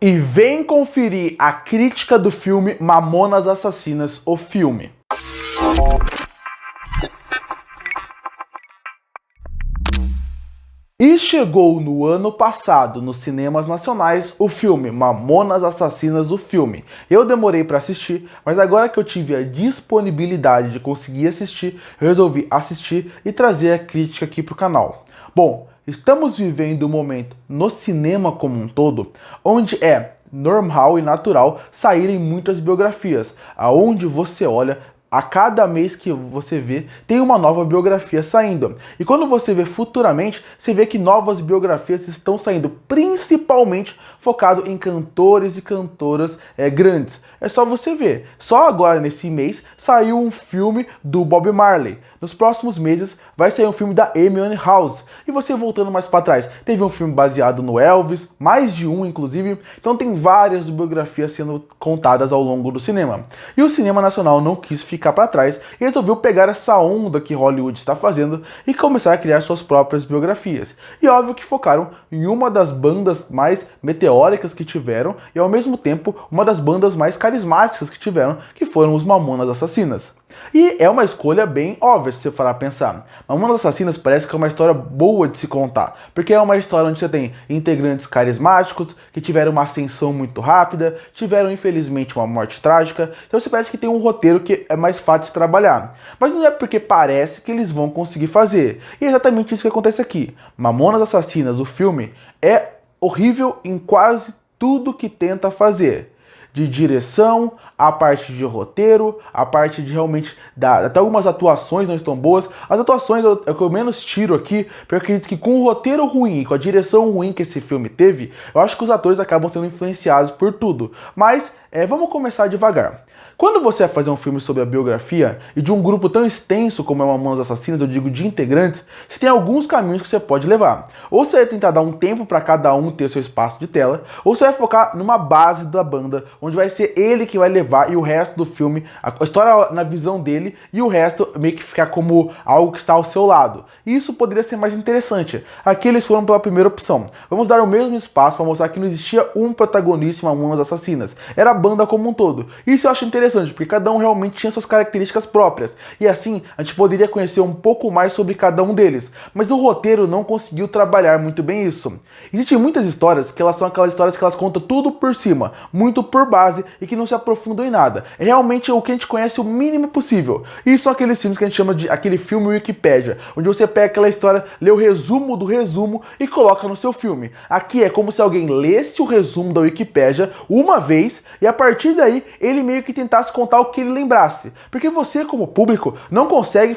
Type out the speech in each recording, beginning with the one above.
E vem conferir a crítica do filme Mamonas Assassinas, o filme. E chegou no ano passado, nos cinemas nacionais, o filme Mamonas Assassinas, o filme. Eu demorei para assistir, mas agora que eu tive a disponibilidade de conseguir assistir, eu resolvi assistir e trazer a crítica aqui pro canal. Bom, estamos vivendo um momento no cinema como um todo, onde é normal e natural saírem muitas biografias, aonde você olha, a cada mês que você vê, tem uma nova biografia saindo. E quando você vê futuramente, você vê que novas biografias estão saindo, principalmente focado em cantores e cantoras grandes. É só você ver. Só agora, nesse mês, saiu um filme do Bob Marley. Nos próximos meses, vai sair um filme da Amy Winehouse. E você voltando mais para trás, teve um filme baseado no Elvis, mais de um inclusive, então tem várias biografias sendo contadas ao longo do cinema. E o cinema nacional não quis ficar para trás e resolveu pegar essa onda que Hollywood está fazendo e começar a criar suas próprias biografias. E óbvio que focaram em uma das bandas mais meteóricas que tiveram e ao mesmo tempo uma das bandas mais carismáticas que tiveram, que foram os Mamonas Assassinas. E é uma escolha bem óbvia se você for pensar. Mamonas Assassinas parece que é uma história boa de se contar, porque é uma história onde você tem integrantes carismáticos, que tiveram uma ascensão muito rápida, tiveram infelizmente uma morte trágica, então você parece que tem um roteiro que é mais fácil de trabalhar. Mas não é porque parece que eles vão conseguir fazer. E é exatamente isso que acontece aqui. Mamonas Assassinas, o filme, é horrível em quase tudo que tenta fazer. De direção, a parte de roteiro, a parte de realmente até algumas atuações não estão boas. As atuações é o que eu menos tiro aqui, porque eu acredito que com o roteiro ruim, com a direção ruim que esse filme teve, eu acho que os atores acabam sendo influenciados por tudo. Mas vamos começar devagar. Quando você vai fazer um filme sobre a biografia, e de um grupo tão extenso como é Mamonas Assassinas, eu digo de integrantes, você tem alguns caminhos que você pode levar. Ou você vai tentar dar um tempo para cada um ter seu espaço de tela, ou você vai focar numa base da banda, onde vai ser ele que vai levar e o resto do filme, a história na visão dele, e o resto meio que ficar como algo que está ao seu lado. E isso poderia ser mais interessante. Aqui eles foram pela primeira opção. Vamos dar o mesmo espaço para mostrar que não existia um protagonista em Mamonas Assassinas. Era a banda como um todo. Isso eu acho interessante, porque cada um realmente tinha suas características próprias. E assim, a gente poderia conhecer um pouco mais sobre cada um deles. Mas o roteiro não conseguiu trabalhar muito bem isso. Existem muitas histórias que elas são aquelas histórias que elas contam tudo por cima, muito por base e que não se aprofundam em nada. É realmente o que a gente conhece o mínimo possível. E isso são aqueles filmes que a gente chama de aquele filme Wikipédia, onde você pega aquela história, lê o resumo do resumo e coloca no seu filme. Aqui é como se alguém lesse o resumo da Wikipédia uma vez e a partir daí ele meio que tentasse contar o que ele lembrasse. Porque você, como público, não consegue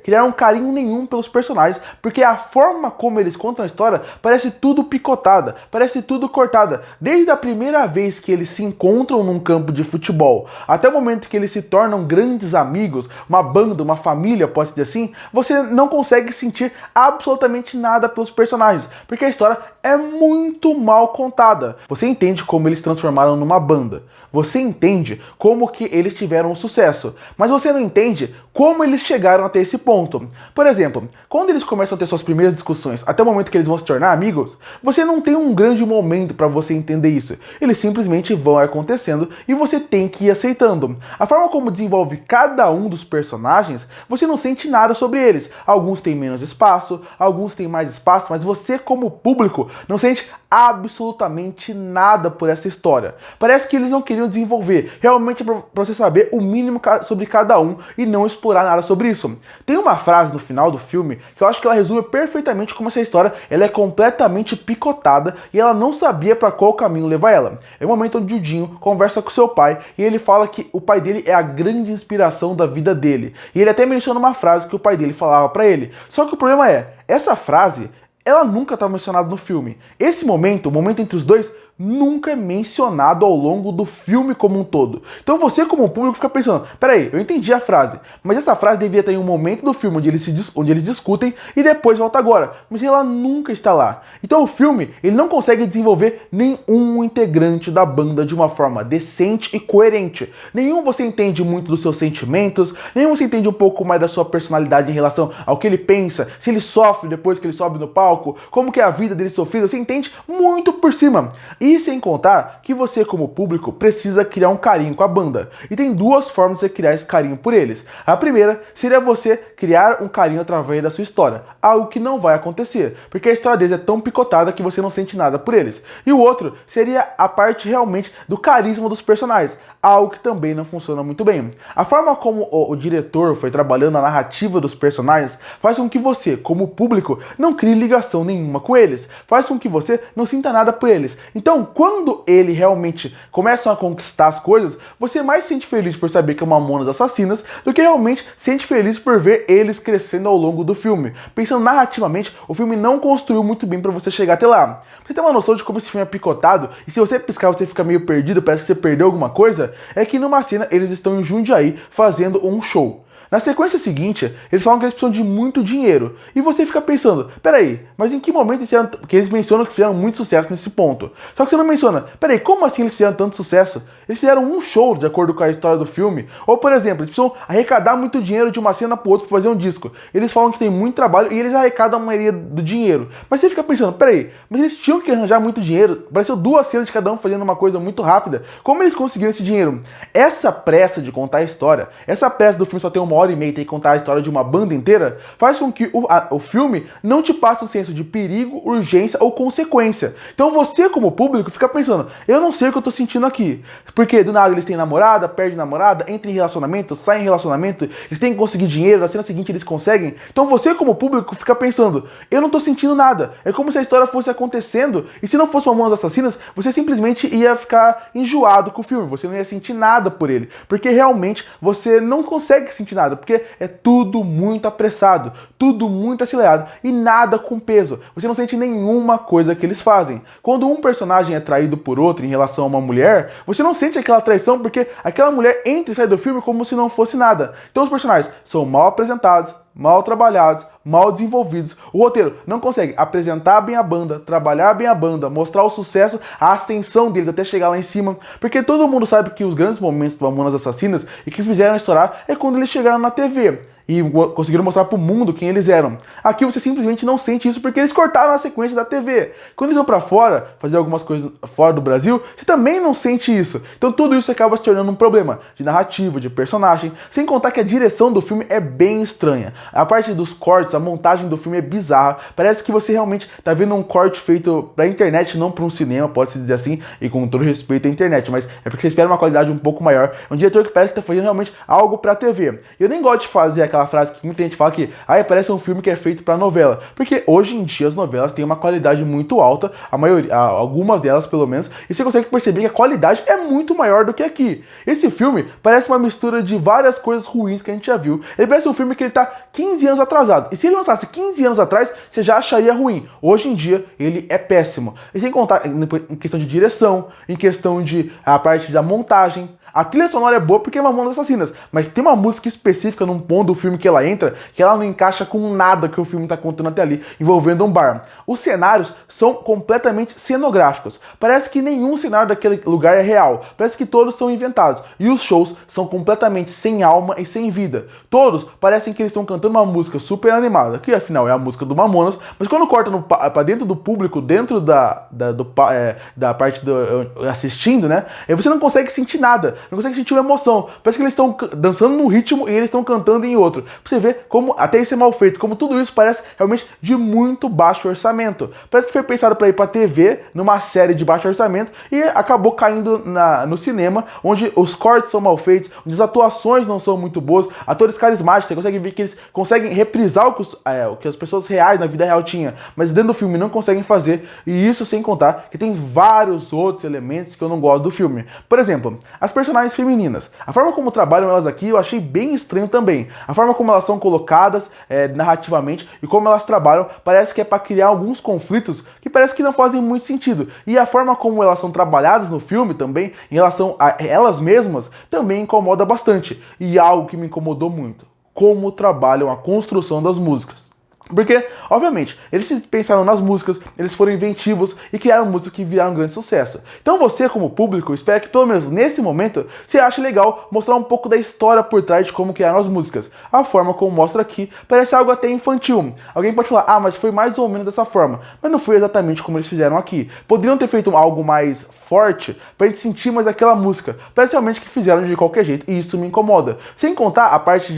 criar um carinho nenhum pelos personagens, porque a forma como eles contam a história parece tudo picotada, parece tudo cortada. Desde a primeira vez que eles se encontram num campo de futebol, até o momento que eles se tornam grandes amigos, uma banda, uma família, pode dizer assim, você não consegue sentir absolutamente nada pelos personagens, porque a história é muito mal contada. Você entende como eles se transformaram numa banda. Você entende como que eles tiveram um sucesso, mas você não entende como eles chegaram até esse ponto. Por exemplo, quando eles começam a ter suas primeiras discussões, até o momento que eles vão se tornar amigos, você não tem um grande momento para você entender isso. Eles simplesmente vão acontecendo e você tem que ir aceitando. A forma como desenvolve cada um dos personagens, você não sente nada sobre eles. Alguns têm menos espaço, alguns têm mais espaço, mas você como público não sente absolutamente nada por essa história. Parece que eles não queriam desenvolver realmente para você saber o mínimo sobre cada um e não explorar nada sobre isso. Tem uma frase no final do filme que eu acho que ela resume perfeitamente como essa história ela é completamente picotada e ela não sabia para qual caminho levar ela. É o momento onde o Dinho conversa com seu pai e ele fala que o pai dele é a grande inspiração da vida dele. E ele até menciona uma frase que o pai dele falava para ele. Só que o problema essa frase ela nunca está mencionada no filme. Esse momento, o momento entre os dois, nunca é mencionado ao longo do filme como um todo. Então você como público fica pensando, peraí, eu entendi a frase, mas essa frase devia ter um momento do filme onde eles discutem e depois volta agora, mas ela nunca está lá. Então o filme, ele não consegue desenvolver nenhum integrante da banda de uma forma decente e coerente. Nenhum você entende muito dos seus sentimentos, nenhum você entende um pouco mais da sua personalidade em relação ao que ele pensa, se ele sofre depois que ele sobe no palco, como que é a vida dele sofrida, você entende muito por cima. E E sem contar que você, como público, precisa criar um carinho com a banda. E tem duas formas de você criar esse carinho por eles. A primeira seria você criar um carinho através da sua história, algo que não vai acontecer, porque a história deles é tão picotada que você não sente nada por eles. E o outro seria a parte realmente do carisma dos personagens, algo que também não funciona muito bem. A forma como o diretor foi trabalhando a narrativa dos personagens faz com que você, como público, não crie ligação nenhuma com eles, faz com que você não sinta nada por eles. Então, quando ele realmente começam a conquistar as coisas, você mais se sente feliz por saber que é Mamonas Assassinas do que realmente se sente feliz por ver eles crescendo ao longo do filme. Pensando narrativamente, o filme não construiu muito bem para você chegar até lá. Pra você ter uma noção de como esse filme é picotado, e se você piscar você fica meio perdido, parece que você perdeu alguma coisa, é que numa cena eles estão em Jundiaí fazendo um show. Na sequência seguinte, eles falam que eles precisam de muito dinheiro. E você fica pensando, peraí, mas em que momento eles fizeram... Porque eles mencionam que fizeram muito sucesso nesse ponto. Só que você não menciona, peraí, como assim eles fizeram tanto sucesso? Eles fizeram um show, de acordo com a história do filme. Ou, por exemplo, eles precisam arrecadar muito dinheiro de uma cena para outra para fazer um disco. Eles falam que tem muito trabalho e eles arrecadam a maioria do dinheiro. Mas você fica pensando, peraí, mas eles tinham que arranjar muito dinheiro. Pareceu duas cenas de cada um fazendo uma coisa muito rápida. Como eles conseguiram esse dinheiro? Essa pressa de contar a história, essa pressa do filme só ter 1h30 e ter que contar a história de uma banda inteira, faz com que o filme não te passe um senso de perigo, urgência ou consequência. Então você, como público, fica pensando, eu não sei o que eu tô sentindo aqui. Porque do nada eles têm namorada, perdem namorada, entram em relacionamento, saem em relacionamento, eles têm que conseguir dinheiro, na cena seguinte eles conseguem. Então você, como público, fica pensando, eu não tô sentindo nada. É como se a história fosse acontecendo, e se não fosse Mamonas Assassinas, você simplesmente ia ficar enjoado com o filme, você não ia sentir nada por ele. Porque realmente você não consegue sentir nada, porque é tudo muito apressado, tudo muito acelerado e nada com peso. Você não sente nenhuma coisa que eles fazem. Quando um personagem é traído por outro em relação a uma mulher, você não sente aquela traição porque aquela mulher entra e sai do filme como se não fosse nada. Então os personagens são mal apresentados, mal trabalhados, mal desenvolvidos. O roteiro não consegue apresentar bem a banda, trabalhar bem a banda, mostrar o sucesso, a ascensão deles até chegar lá em cima. Porque todo mundo sabe que os grandes momentos do Mamonas Assassinas e que fizeram estourar é quando eles chegaram na TV. E conseguiram mostrar pro mundo quem eles eram. Aqui você simplesmente não sente isso porque eles cortaram a sequência da TV. Quando eles vão pra fora, fazer algumas coisas fora do Brasil, você também não sente isso. Então tudo isso acaba se tornando um problema de narrativa, de personagem, sem contar que a direção do filme é bem estranha. A parte dos cortes, a montagem do filme é bizarra. Parece que você realmente tá vendo um corte feito pra internet, não pra um cinema, pode-se dizer assim, e com todo respeito à internet, mas é porque você espera uma qualidade um pouco maior. É um diretor que parece que tá fazendo realmente algo pra TV. Eu nem gosto de fazer aquela frase que muita gente fala que parece um filme que é feito para novela, porque hoje em dia as novelas têm uma qualidade muito alta, a maioria, algumas delas pelo menos, e você consegue perceber que a qualidade é muito maior do que aqui. Esse filme parece uma mistura de várias coisas ruins que a gente já viu. Ele parece um filme que ele tá 15 anos atrasado, e se ele lançasse 15 anos atrás, você já acharia ruim. Hoje em dia ele é péssimo, e sem contar em questão de direção, em questão de a parte da montagem. A trilha sonora é boa porque é Mamonas Assassinas, mas tem uma música específica num ponto do filme que ela entra, que ela não encaixa com nada que o filme tá contando até ali, envolvendo um bar. Os cenários são completamente cenográficos. Parece que nenhum cenário daquele lugar é real. Parece que todos são inventados. E os shows são completamente sem alma e sem vida. Todos parecem que eles estão cantando uma música super animada, que afinal é a música do Mamonas, mas quando corta pra dentro do público, dentro da parte do assistindo, né, você não consegue sentir nada. Não consegue sentir uma emoção. Parece que eles estão dançando num ritmo e eles estão cantando em outro. Pra você ver como até isso é mal feito, como tudo isso parece realmente de muito baixo orçamento. Parece que foi pensado para ir pra TV, numa série de baixo orçamento, e acabou caindo no cinema, onde os cortes são mal feitos, onde as atuações não são muito boas, atores carismáticos, você consegue ver que eles conseguem reprisar o que as pessoas reais na vida real tinham, mas dentro do filme não conseguem fazer, e isso sem contar que tem vários outros elementos que eu não gosto do filme. Por exemplo, as personagens femininas. A forma como trabalham elas aqui eu achei bem estranho também. A forma como elas são colocadas narrativamente e como elas trabalham parece que é para criar alguns conflitos que parece que não fazem muito sentido. E a forma como elas são trabalhadas no filme também, em relação a elas mesmas, também incomoda bastante. E algo que me incomodou muito, como trabalham a construção das músicas. Porque, obviamente, eles pensaram nas músicas, eles foram inventivos e criaram músicas que viraram um grande sucesso. Então você, como público, eu espero que pelo menos nesse momento você ache legal mostrar um pouco da história por trás de como criaram as músicas. A forma como mostra aqui parece algo até infantil. Alguém pode falar, ah, mas foi mais ou menos dessa forma. Mas não foi exatamente como eles fizeram aqui. Poderiam ter feito algo mais forte pra gente sentir mais aquela música. Parece realmente que fizeram de qualquer jeito e isso me incomoda. Sem contar a parte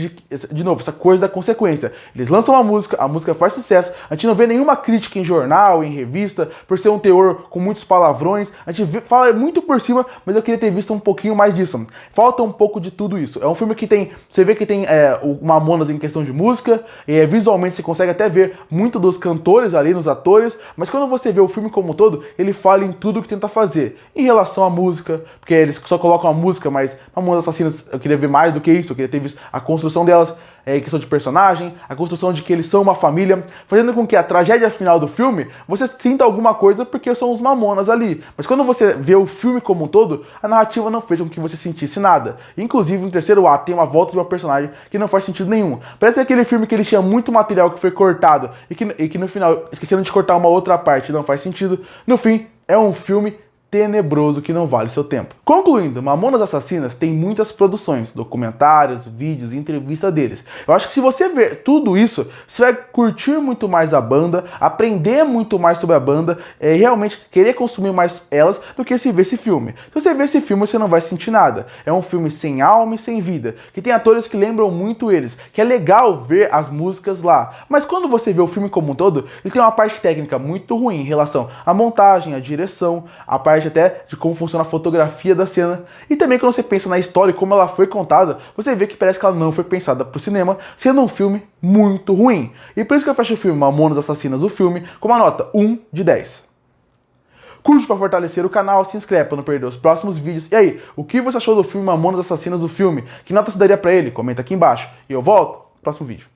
de novo, essa coisa da consequência. Eles lançam a música faz sucesso, a gente não vê nenhuma crítica em jornal, em revista, por ser um teor com muitos palavrões. A gente fala muito por cima, mas eu queria ter visto um pouquinho mais disso. Falta um pouco de tudo isso. É um filme que tem, você vê que tem o Mamonas em questão de música, visualmente você consegue até ver muito dos cantores ali, nos atores, mas quando você vê o filme como um todo, ele fala em tudo que tenta fazer. Em relação à música, porque eles só colocam a música, mas Mamonas Assassinas eu queria ver mais do que isso, eu queria ter visto a construção delas, em questão de personagem, a construção de que eles são uma família, fazendo com que a tragédia final do filme, você sinta alguma coisa porque são os Mamonas ali. Mas quando você vê o filme como um todo, a narrativa não fez com que você sentisse nada. Inclusive, no terceiro ato, tem uma volta de uma personagem que não faz sentido nenhum. Parece aquele filme que ele tinha muito material que foi cortado e que no final, esquecendo de cortar uma outra parte, não faz sentido. No fim, é um filme tenebroso que não vale seu tempo. Concluindo, Mamonas Assassinas tem muitas produções, documentários, vídeos e entrevista deles. Eu acho que se você ver tudo isso, você vai curtir muito mais a banda, aprender muito mais sobre a banda, e realmente querer consumir mais elas do que se ver esse filme. Se você ver esse filme, você não vai sentir nada. É um filme sem alma e sem vida, que tem atores que lembram muito eles, que é legal ver as músicas lá. Mas quando você vê o filme como um todo, ele tem uma parte técnica muito ruim em relação à montagem, à direção, à parte até de como funciona a fotografia da cena. E também quando você pensa na história e como ela foi contada, você vê que parece que ela não foi pensada pro cinema, sendo um filme muito ruim. E por isso que eu fecho o filme Mamonas Assassinas, o filme, com uma nota 1 de 10. Curte para fortalecer o canal, se inscreve para não perder os próximos vídeos. E aí, o que você achou do filme Mamonas Assassinas, o filme? Que nota você daria para ele? Comenta aqui embaixo. E eu volto no próximo vídeo.